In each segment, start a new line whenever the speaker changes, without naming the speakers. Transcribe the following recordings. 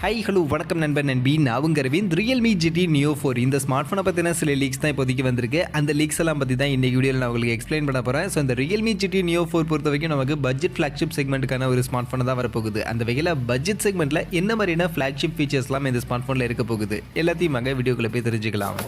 Hi hello வணக்கம் நண்பர் நண்பி நான் உங்க அரவிந்த். Realme GT Neo 4 இந்த ஸ்மார்ட் ஃபோனை பற்றின சில லீக்ஸ் தான் இப்போதைக்கு வந்திருக்கு. அந்த லீக்ஸ் எல்லாம் பற்றி தான் இன்றைக்கி வீடியோவில் நான் உங்களுக்கு எக்ஸ்பிளைன் பண்ண போகிறேன். ஸோ இந்த Realme GT Neo 4 பொறுத்த வரைக்கும் நமக்கு பட்ஜெட் ஃப்ளாக்ஷிப் செக்மெண்ட்டுக்கான ஒரு ஸ்மார்ட் ஃபோனை தான் வரப்போகுது. அந்த வகையில் பட்ஜெட் செக்மெண்ட்டில் என்ன மாதிரியான ஃப்ளாக்ஷிப் ஃபீச்சர்ஸ்லாம் இந்த ஸ்மார்ட் ஃபோனில் இருக்க போகுது எல்லாத்தையும் அங்கே வீடியோக்குள்ளே போய் தெரிஞ்சுக்கலாம்.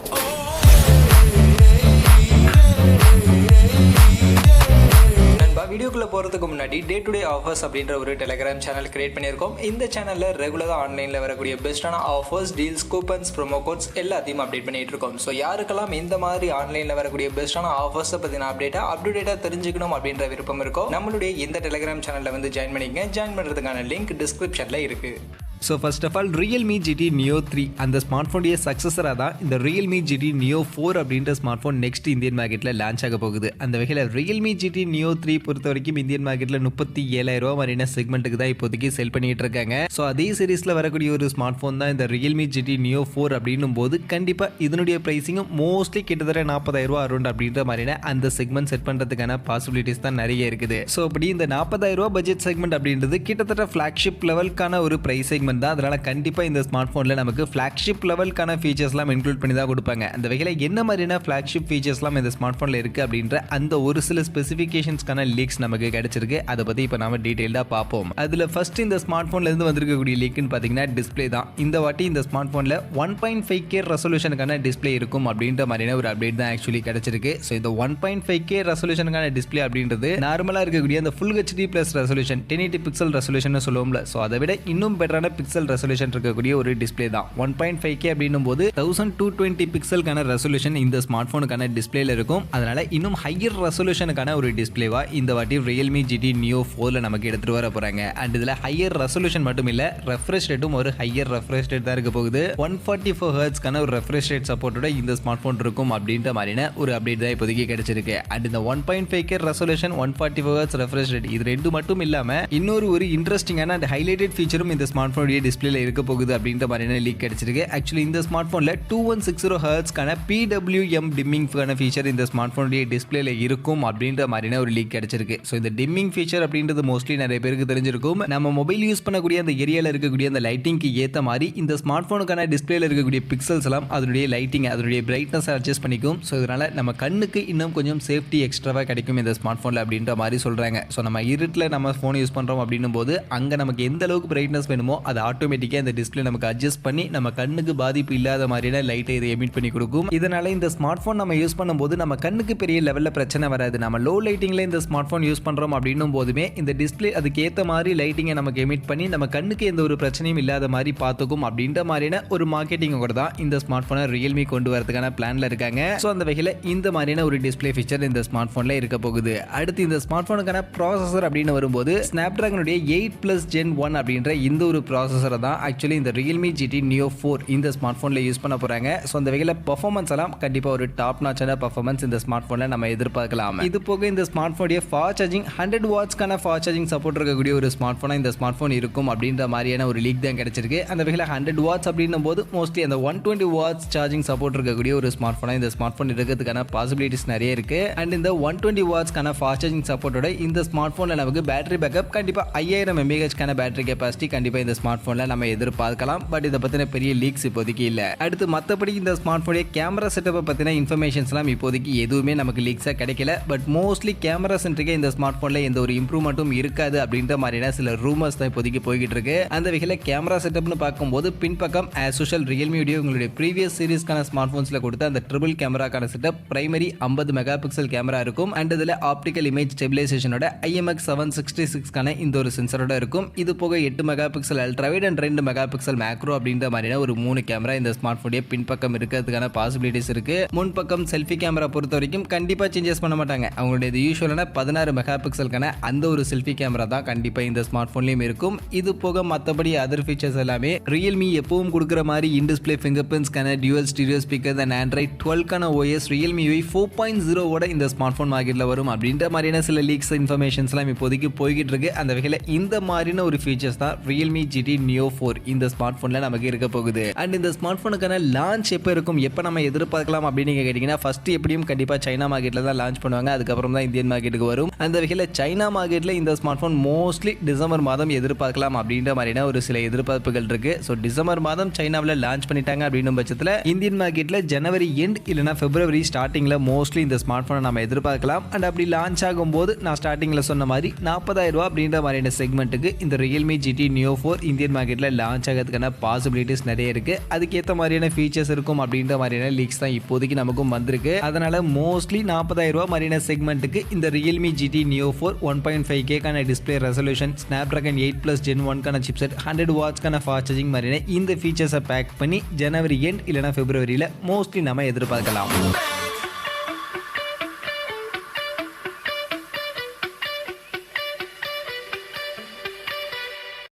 வீடியோக்குள்ளே போகிறதுக்கு முன்னாடி டே டு டே ஆஃபர்ஸ் அப்படின்ற ஒரு டெலிகிராம் சேனல் கிரியேட் பண்ணியிருக்கோம். இந்த சேனலில் ரெகுலராக ஆன்லைனில் வரக்கூடிய பெஸ்ட்டான offers, deals, coupons, promo quotes எல்லாத்தையும் அப்டேட் பண்ணிட்டு இருக்கோம். ஸோ யாருக்கெல்லாம் இந்த மாதிரி ஆன்லைனில் வரக்கூடிய பெஸ்ட்டான ஆஃபர்ஸை பற்றின அப்டேட்டாக தெரிஞ்சுக்கணும் அப்படின்ற விருப்பம் இருக்கும், நம்மளுடைய இந்த டெலிகிராம் சேனலில் வந்து ஜாயின் பண்ணிங்க. ஜாயின் பண்ணுறதுக்கான லிங்க் டிஸ்கிரிப்ஷனில் இருக்குது. So first of all Realme GT Neo 3 அந்த ஸ்மார்ட் ஃபோனுடைய சக்ஸஸராக தான் இந்த Realme GT Neo 4 அப்படின்ற ஸ்மார்ட் ஃபோன் நெக்ஸ்ட் இந்தியன் மார்க்கெட்டில் லான்ச் ஆக போகுது. அந்த வகையில் Realme GT Neo 3 பொறுத்த வரைக்கும் இந்தியன் மார்க்கெட்டில் 37,000 மாதிரியான செக்மெண்ட்டுக்கு தான் இப்போதைக்கு செல் பண்ணிட்டு இருக்காங்க. ஸோ அதே சீரீஸில் வரக்கூடிய ஒரு ஸ்மார்ட் ஃபோன் தான் இந்த Realme GT Neo 4 அப்படின்னும் போது கண்டிப்பாக இதனுடைய ப்ரைஸிங்கும் மோஸ்ட்லி கிட்டத்தட்ட 40,000 அரௌண்ட் அப்படின்ற மாதிரியான அந்த செக்மெண்ட் செட் பண்ணுறதுக்கான பாசிபிலிட்டிஸ் தான் நிறைய இருக்குது. ஸோ அப்படி இந்த 40,000 பட்ஜெட் செக்மெண்ட் அப்படின்றது கிட்டத்தட்ட ஃப்ளாக்ஷிப் லெவலுக்கான ஒரு ப்ரைஸ் செக்மெண்ட் தான். அதனால கண்டிப்பா இந்த ஸ்மார்ட் போன்ல நமக்கு ஃபிளாக்ஷிப் லெவலுக்கான ஃபீச்சர்ஸ்லாம் இன்க்ளூட் பண்ணி தான் கொடுப்பாங்க. அந்த வகையில் என்ன மாதிரியான ஃபிளாக்ஷிப் ஃபீச்சர்ஸ்லாம் இந்த ஸ்மார்ட் போன்ல இருக்கு அப்படின்ற அந்த ஒரு சில ஸ்பெசிஃபிகேஷன்ஸ்க்கான லீக்ஸ் நமக்கு கிடைச்சிருக்கு. அதை பத்தி இப்போ நாம டீடைல்டா பார்ப்போம். அதுல ஃபர்ஸ்ட் இந்த ஸ்மார்ட் போன்ல இருந்து வந்திருக்கக்கூடிய லீக்னு பாத்தீங்கன்னா டிஸ்பிளே தான். இந்த வாட்டி இந்த ஸ்மார்ட் போன்ல 1.5K ரெசல்யூஷனுக்கான டிஸ்பிளே இருக்கும் அப்படின்ற மாதிரியான ஒரு அப்டேட் தான் ஆக்சுவலி கிடைச்சிருக்கு. ஸோ இந்த 1.5K ரெசல்யூஷனுக்கான டிஸ்பிளே அப்படின்றது நார்மலா இருக்கக்கூடிய அந்த full HD plus resolution 1080 pixel resolution சொல்லுவோம்ல, ஸோ அதை விட இன்னும் பெட்டரான பிக்சல் ரெசல்யூஷன் இருக்கக்கூடிய ஒரு டிஸ்பிளே தான். 1.5K அப்படின்னும் போது 1220 பிக்சலுக்கான ரெசல்யூஷன் இந்த ஸ்மார்ட் போனுக்கான டிஸ்பிளேல இருக்கும். அதனால இன்னும் ஹையர் ரெசல்யூஷனுக்கான ஒரு டிஸ்பிளேவா இந்த வாட்டி Realme GT Neo 4ல நமக்கு எடுத்துட்டு வர போறாங்க. அண்ட் இதுல ஹையர் ரெசல்யூஷன் மட்டும் இல்ல, ரெஃப்ரெஷ் ரேட்டும் ஒரு ஹையர் ரெஃப்ரெஷ் ரேட் தான் இருக்க போகுது. 144 ஹெர்ட்ஸ்க்கான ஒரு ரெஃப்ரெஷ் ரேட் சப்போர்ட்டோட இந்த ஸ்மார்ட் போன் இருக்கும் அப்படின்ற மாதிரியான ஒரு அப்டேட் தான் இப்போதைக்கு கிடைச்சிருக்கு. அண்ட் இந்த 1.5K resolution 144 hertz refresh rate இது ரெண்டு மட்டும் இல்லாம இன்னொரு ஒரு இன்ட்ரெஸ்டிங்கான அண்ட் ஹைலைட்டட் ஃபீச்சரும் இந்த ஸ்மார்ட் போனுடைய டிஸ்பிளேல இருக்க போகுது அப்படின்ற மாதிரியான லீக் கிடைச்சிருக்கு. ஆக்சுவலி இந்த ஸ்மார்ட் போன்ல 2160 ஹெர்ட்ஸ்க்கான PWM டிம்மிங்கான ஃபீச்சர் இந்த ஸ்மார்ட் போனுடைய டிஸ்பிளேல இருக்கும் அப்படின்ற மாதிரியான ஒரு லீக் கிடைச்சிருக்கு. ஸோ இந்த டிம்மிங் ஃபீச்சர் அப்படின்றது மோஸ்ட்லி நிறைய பேருக்கு தெரிஞ்சிருக்கும். நம்ம மொபைல் யூஸ் பண்ணக்கூடிய அந்த ஏரியாவில் இருக்கக்கூடிய அந்த லைட்டிங்க்கு ஏற்ற மாதிரி இந்த ஸ்மார்ட் போனுக்கான டிஸ்பிளேல இருக்கக்கூடிய பிக்சல்ஸ் எல்லாம் அதனுடைய லைட்டிங் அதனுடைய பிரைட்னஸ் அட்ஜஸ்ட் பண்ணிக்கும். ஸோ இதனால நம்ம கண்ணுக்கு இன்னும் கொஞ்சம் சேஃப்டி எக்ஸ்ட்ராவா கிடைக்கும் இந்த ஸ்மார்ட் போன்ல அப்படின்ற மாதிரி சொல்றாங்க. ஸோ நம்ம இருட்டில் நம்ம போன் யூஸ் பண்றோம் அப்படின்னும் போது அங்க நமக்கு எந்த அளவுக்கு பிரைட்னஸ் வேணுமோ அது ஆட்டோமேட்டிக்கா இந்த டிஸ்பிளே நமக்கு அட்ஜஸ்ட் பண்ணி நம்ம கண்ணுக்கு பாதிப்பு இல்லாத மாதிரியான லைட்டை இதை எமிட் பண்ணி கொடுக்கும். இதனால இந்த ஸ்மார்ட் போன் நம்ம யூஸ் பண்ணும்போது நம்ம கண்ணுக்கு பெரிய லெவல்ல பிரச்சனை வராது. நம்ம லோ லைட்டிங்ல இந்த ஸ்மார்ட் போன் யூஸ் பண்றோம் அப்படின்னும் போதுமே இந்த டிஸ்பிளே அதுக்கு ஏற்ற மாதிரி லைட்டிங்கை நமக்கு எமிட் பண்ணி நம்ம கண்ணுக்கு எந்த ஒரு பிரச்சனையும் இல்லாத மாதிரி பார்த்துக்கும் அப்படின்ற மாதிரியான ஒரு மார்க்கெட்டிங் கூட தான் இந்த ஸ்மார்ட் போனை Realme கொண்டு வரதுக்கான பிளான்ல இருக்காங்க. ஸோ அந்த வகையில் இந்த மாதிரியான ஒரு டிஸ்பிளே ஃபீச்சர் இந்த ஸ்மார்ட் போன்ல இருக்க போகுது. அடுத்து இந்த ஸ்மார்ட் போனுக்கான ப்ராசஸர் அப்படின்னு வரும்போது Snapdragon 8+ Gen 1 அப்படின்ற இந்த ஒரு ப்ராசஸரை தான் ஆக்சுவலி இந்த Realme GT Neo 4 இந்த ஸ்மார்ட் போன்ல யூஸ் பண்ண போறாங்க. ஸோ அந்த வகையில் பெர்ஃபார்மன்ஸ் எல்லாம் கண்டிப்பா ஒரு டாப் நாச்சான பெர்ஃபார்மன்ஸ் இந்த ஸ்மார்ட் போன்ல நம்ம எதிர்பார்க்கலாம். இது போக இந்த ஸ்மார்ட் போனுடைய ஃபாஸ்ட் சார்ஜிங் 100 வாட்ஸ்க்கான ஃபாஸ்ட் சார்ஜிங் சப்போர்ட் இருக்கக்கூடிய ஒரு ஸ்மார்ட் போனா இந்த ஸ்மார்ட் போன் இருக்கும் அப்படின்ற மாதிரியான ஒரு லீக் தான் கிடைச்சிருக்கு. அந்த வகையில் 100 வாட்ஸ் அப்படின்னும் போது மோஸ்ட்லி அந்த 120 வாட்ஸ் சார்ஜிங் சப்போர்ட் இருக்கக்கூடிய ஒரு ஸ்மார்ட் போனா இந்த ஸ்மார்ட் போன் இருக்கிறதுக்கான பாசிபிலிட்டிஸ் நிறைய இருக்கு. அண்ட் இந்த 120 வாட்ஸ்க்கான ஃபாஸ்ட் சார்ஜிங் சப்போர்ட்டோட இந்த ஸ்மார்ட் போன்ல நமக்கு பேட்டரி பேக்கப் கண்டிப்பா 5000 mAhக்கான பேட்டரி கெபாசிட்டி கண்டிப்பா இந்த ஸ்மார்ட் போன்ல நம்ம எதிர்பார்க்கலாம். பட் இதை பத்தின பெரிய லீக்ஸ் இப்போதைக்கு இல்ல. அடுத்து மற்றபடி இந்த ஸ்மார்ட் போனுடைய கேமரா செட்டப்பை பத்தின இன்ஃபர்மேஷன்ஸ் எல்லாம் இப்போதைக்கு எதுவுமே நமக்கு லீக்ஸா கிடைக்கல. பட் மோஸ்ட்லி கேமரா சென்ட்ரிக்கா இந்த ஸ்மார்ட் போன்ல எந்த ஒரு இம்ப்ரூவ்மெண்ட்டும் இருக்காது அப்படின்ற மாதிரியான சில ரூமர்ஸ் தான் இப்போதைக்கு போய்கிட்டு இருக்கு. அந்த வகையில் கேமரா செட்டப்னு பார்க்கும்போது பின்பக்கம் ஆஸ் யூஷுவல் Realme உங்களுடைய ப்ரீவியஸ் சீரிஸ்க்கான ஸ்மார்ட் போன்ஸ்ல கொடுத்த அந்த ட்ரிபிள் கேமராக்கான setup primary 50 megapixel camera இருக்கும். அண்ட் இதுல ஆப்டிகல் இமேஜ் ஸ்டெபிலைசேஷனோட IMX766க்கான இந்த ஒரு சென்சரோட இருக்கும். இது போக 8 megapixel ultra wide and 2 megapixel macro அப்படின்ற மாதிரியான ஒரு 3 கேமரா இந்த ஸ்மார்ட் போனுடைய பின்பக்கம் இருக்கிறதுக்கான பாசிபிலிட்டிஸ் இருக்கு. முன்பக்கம் செல்ஃபி கேமரா பொறுத்த வரைக்கும் கண்டிப்பா சேஞ்சஸ் பண்ண மாட்டாங்க. அவங்களுடைய யூசுவலான 16 மெகா பிக்சலுக்கான அந்த ஒரு செல்ஃபி கேமரா தான் கண்டிப்பா இந்த ஸ்மார்ட் போன்லயும் இருக்கும். இது போக மற்றபடி அதர் ஃபீச்சர்ஸ் எல்லாமே Realme எப்பவும் கொடுக்குற மாதிரி in display finger print scanner, dual stereo speaker and Android 12க்கான OS Realme UI 4.0 ஓட இந்த ஸ்மார்ட் போன் மார்க்கெட்ல வரும் அப்படின்ற மாதிரியான சில லீக்ஸ் இன்ஃபர்மேஷன்ஸ் எல்லாம் இப்போதைக்கு போய்கிட்டு இருக்கு. அந்த வகையில் இந்த மாதிரியான ஒரு ஃபீச்சர்ஸ் தான் Realme GT
Neo 4 இந்த ஸ்மார்ட் போன்ல நமக்கு இருக்க போகுது. அண்ட் இந்த ஸ்மார்ட் போனுக்கான லான்ச் எப்போ இருக்கும், எப்போ நம்ம எதிர்பார்க்கலாம் அப்படின்னு நீங்க கேட்டீங்கன்னா ஃபர்ஸ்ட் எப்படியும் கண்டிப்பா சைனா மார்க்கெட்ல தான் லான்ச் பண்ணுவாங்க. அதுக்கப்புறம் தான் இந்தியன் மார்க்கெட்டுக்கு வரும். அந்த வகையில் சைனா மார்க்கெட்ல இந்த ஸ்மார்ட் போன் மோஸ்ட்லி டிசம்பர் மாதம் எதிர்பார்க்கலாம் அப்படின்ற மாதிரியான ஒரு சில எதிர்பார்ப்புகள் இருக்கு. ஸோ டிசம்பர் மாதம் சைனாவில் லான்ச் பண்ணிட்டாங்க அப்படின்னும் பட்சத்தில் இந்தியன் மார்க்கெட்ல ஜனவரி எண்ட் இல்லைனா பிப்ரவரி ஸ்டார்டிங்ல மோஸ்ட்லி இந்த ஸ்மார்ட் போனை நம்ம எதிர்பார்க்கலாம். அண்ட் அப்படி லான்ச் ஆகும்போது நான் ஸ்டார்டிங்ல சொன்ன மாதிரி 40,000 ரூபாய் அப்படின்ற மாதிரியான செக்மெண்ட்டுக்கு இந்த Realme GT Neo 4 இந்தியன் மார்க்கெட்ல லான்ச் ஆகிறதுக்கான பாசிபிலிட்டிஸ் நிறைய இருக்கு. அதுக்கேற்ற மாதிரியான ஃபீச்சர்ஸ் இருக்கும் அப்படின்ற மாதிரியான லீக்ஸ் தான் இப்போதைக்கு நமக்கும் வந்திருக்கு. அதனால மோஸ்ட்லி 40,000 ரூபாய் மாதிரியான செக்மெண்ட்டுக்கு இந்த Realme GT Neo 4 1.5K கான டிஸ்பிளே ரெசல்யூஷன், Snapdragon 8+ Gen 1 கான சிப்செட், 100 வாட்ஸ் கான ஃபாஸ்ட் சார்ஜிங் மாதிரியான இந்த ஃபீச்சர்ஸை பேக் பண்ணி ஜனவரி எண்ட் இல்லைனா பிப்ரவரியில மோஸ்ட்லி நம்ம எதிர்பார்க்கலாம்.